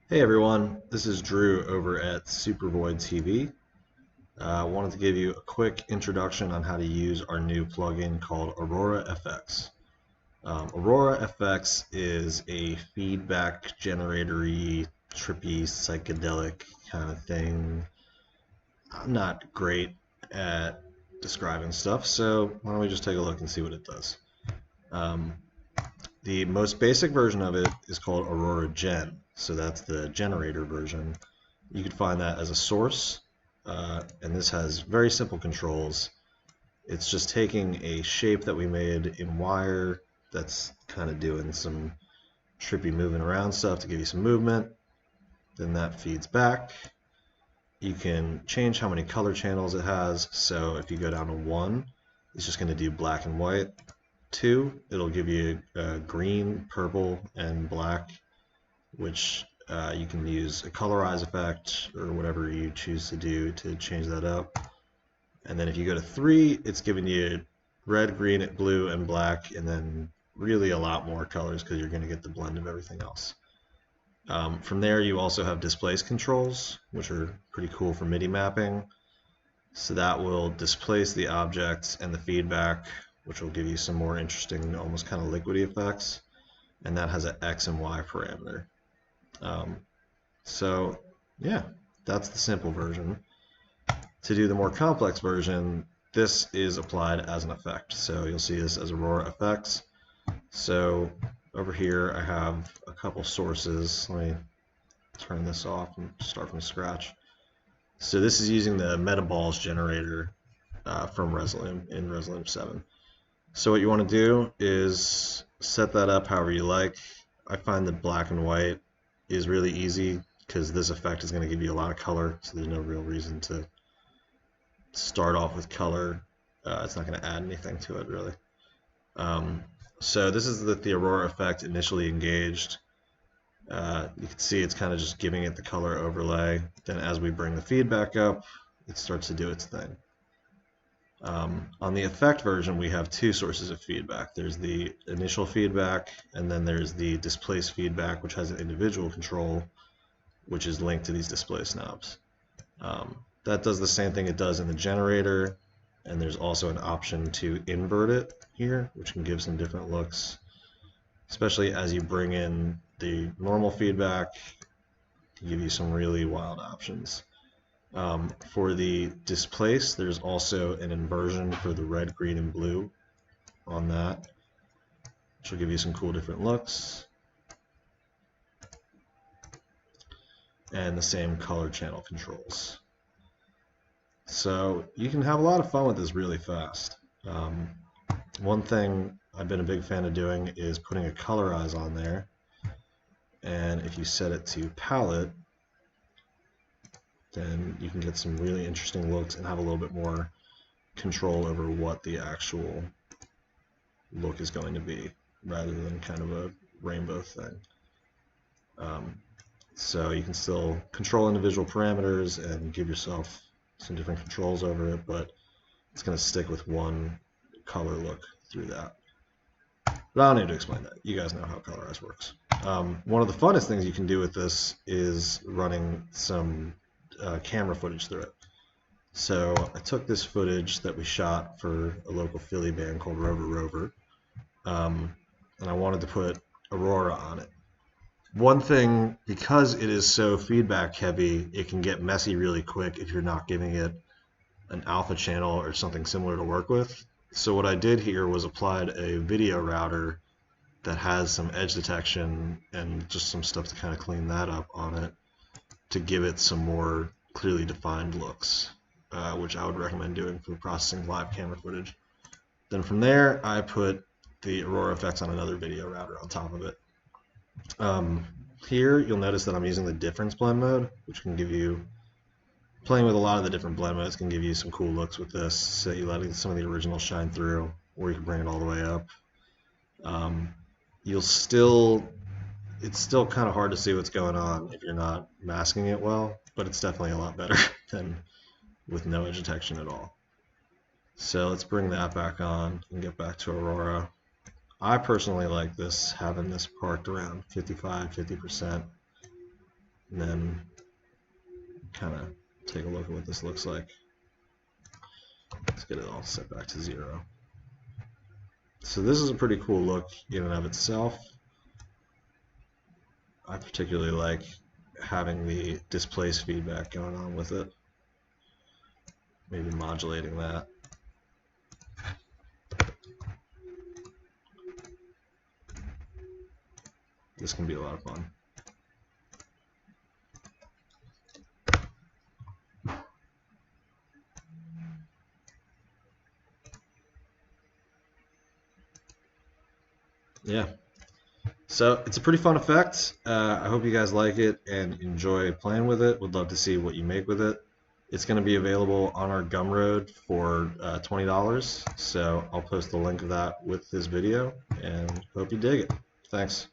Hey everyone, this is Drew over at Supervoid TV. I wanted to give you a quick introduction on how to use our new plugin called AURORA FX. AURORA FX is a feedback generatory, trippy, psychedelic kind of thing. I'm not great at describing stuff, so why don't we just take a look and see what it does. Um, the most basic version of it is called Aurora Gen, so that's the generator version. You could find that as a source, and this has very simple controls. It's just taking a shape that we made in wire that's kind of doing some trippy moving around stuff to give you some movement. Then that feeds back. You can change how many color channels it has, so if you go down to 1, it's just going to do black and white. 2, it'll give you green, purple, and black, which you can use a colorize effect or whatever you choose to do to change that up. And then if you go to 3, it's giving you red, green, blue, and black, and then really a lot more colors because you're going to get the blend of everything else. From there, you also have displace controls, which are pretty cool for MIDI mapping. So that will displace the objects and the feedback, which will give you some more interesting, almost kind of liquidy effects. And that has an X and Y parameter. So yeah, that's the simple version. To do the more complex version, this is applied as an effect. So you'll see this as Aurora FX. So over here I have a couple sources. Let me turn this off and start from scratch. So this is using the Metaballs generator from Resolume in Resolume 7. So what you want to do is set that up however you like. I find that black and white is really easy because this effect is going to give you a lot of color, so there's no real reason to start off with color. It's not going to add anything to it really. So this is the Aurora effect initially engaged. You can see it's kind of just giving it the color overlay. Then as we bring the feedback up, it starts to do its thing. On the effect version, we have 2 sources of feedback. There's the initial feedback, and then there's the displace feedback, which has an individual control, which is linked to these displace knobs. That does the same thing it does in the generator, and there's also an option to invert it here, which can give some different looks, especially as you bring in the normal feedback to give you some really wild options. For the displace, there's also an inversion for the red, green, and blue on that, which will give you some cool different looks. And the same color channel controls. So you can have a lot of fun with this really fast. One thing I've been a big fan of doing is putting a colorize on there. And if you set it to palette, then you can get some really interesting looks and have a little bit more control over what the actual look is going to be, rather than kind of a rainbow thing. So you can still control individual parameters and give yourself some different controls over it, but it's going to stick with one color look through that. But I don't need to explain that. You guys know how colorize works. One of the funnest things you can do with this is running some camera footage through it. So I took this footage that we shot for a local Philly band called Rover, and I wanted to put Aurora on it. One thing, because it is so feedback heavy, it can get messy really quick if you're not giving it an alpha channel or something similar to work with. So what I did here was applied a video router that has some edge detection and just some stuff to kind of clean that up on it to give it some more clearly defined looks, which I would recommend doing for processing live camera footage. Then from there, I put the Aurora effects on another video router on top of it. Here you'll notice that I'm using the difference blend mode, which can give you, playing with a lot of the different blend modes can give you some cool looks with this, so you letting some of the originals shine through, or you can bring it all the way up. It's still kind of hard to see what's going on if you're not masking it well, but it's definitely a lot better than with no edge detection at all. So let's bring that back on and get back to Aurora. I personally like this, having this parked around 55–50%. and then kind of take a look at what this looks like. Let's get it all set back to 0. So this is a pretty cool look in and of itself. I particularly like having the displace feedback going on with it. Maybe modulating that. This can be a lot of fun. Yeah. So it's a pretty fun effect. I hope you guys like it and enjoy playing with it. Would love to see what you make with it. It's going to be available on our Gumroad for $20. So I'll post the link of that with this video and hope you dig it. Thanks.